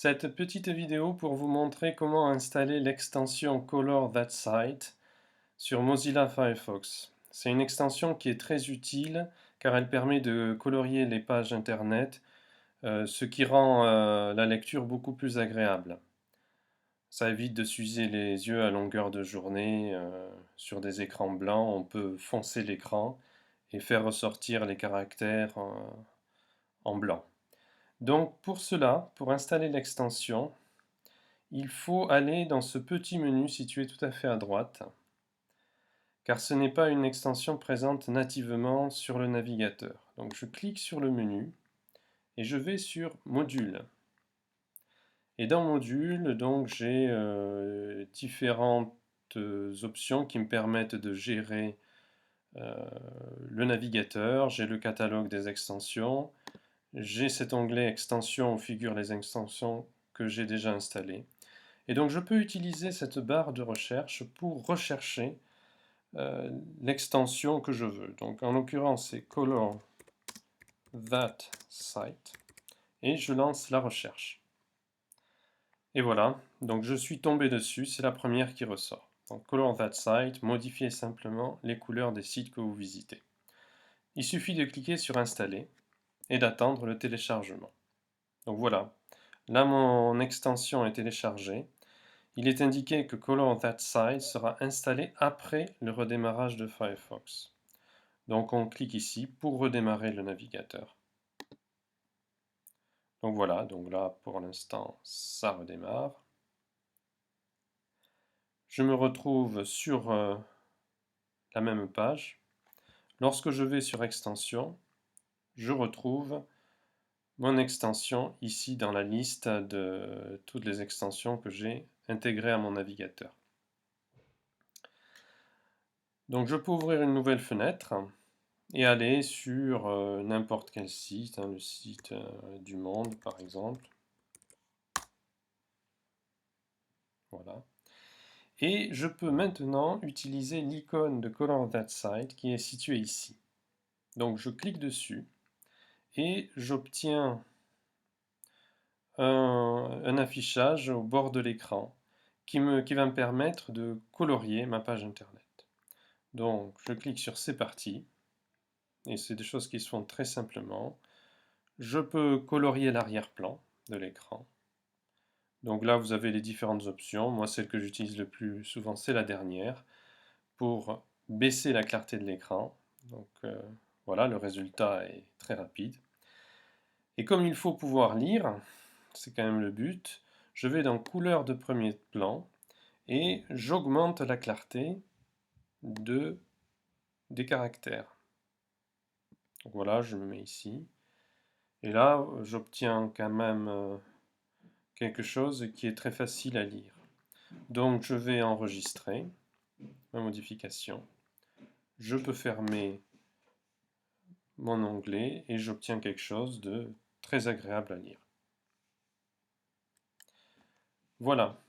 Cette petite vidéo pour vous montrer comment installer l'extension Color That Site sur Mozilla Firefox. C'est une extension qui est très utile car elle permet de colorier les pages internet, ce qui rend la lecture beaucoup plus agréable. Ça évite de s'user les yeux à longueur de journée sur des écrans blancs. On peut foncer l'écran et faire ressortir les caractères en blanc. Donc pour cela, pour installer l'extension, il faut aller dans ce petit menu situé tout à fait à droite, car ce n'est pas une extension présente nativement sur le navigateur. Donc je clique sur le menu et je vais sur Modules. Et dans Modules, donc j'ai différentes options qui me permettent de gérer le navigateur. J'ai le catalogue des extensions. J'ai cet onglet Extensions où figurent les extensions que j'ai déjà installées. Et donc je peux utiliser cette barre de recherche pour rechercher l'extension que je veux. Donc en l'occurrence c'est Color That Site et je lance la recherche. Et voilà, donc je suis tombé dessus, c'est la première qui ressort. Donc Color That Site, modifiez simplement les couleurs des sites que vous visitez. Il suffit de cliquer sur Installer et d'attendre le téléchargement. Donc voilà, là mon extension est téléchargée. Il est indiqué que Color That Site sera installé après le redémarrage de Firefox. Donc on clique ici pour redémarrer le navigateur. Donc voilà, donc là pour l'instant ça redémarre. Je me retrouve sur la même page. Lorsque je vais sur Extension, je retrouve mon extension ici dans la liste de toutes les extensions que j'ai intégrées à mon navigateur. Donc je peux ouvrir une nouvelle fenêtre et aller sur n'importe quel site, le site du Monde par exemple. Voilà. Et je peux maintenant utiliser l'icône de Color That Site qui est située ici. Donc je clique dessus et j'obtiens un affichage au bord de l'écran qui va me permettre de colorier ma page internet. Donc je clique sur C'est parti et c'est des choses qui se font très simplement. Je peux colorier l'arrière-plan de l'écran. Donc là, vous avez les différentes options. Moi, celle que j'utilise le plus souvent, c'est la dernière, pour baisser la clarté de l'écran. Donc voilà, le résultat est très rapide. Et comme il faut pouvoir lire, c'est quand même le but, je vais dans Couleur de premier plan et j'augmente la clarté des caractères. Donc voilà, je me mets ici. Et là, j'obtiens quand même quelque chose qui est très facile à lire. Donc je vais enregistrer ma modification. Je peux fermer mon onglet et j'obtiens quelque chose de très agréable à lire. Voilà.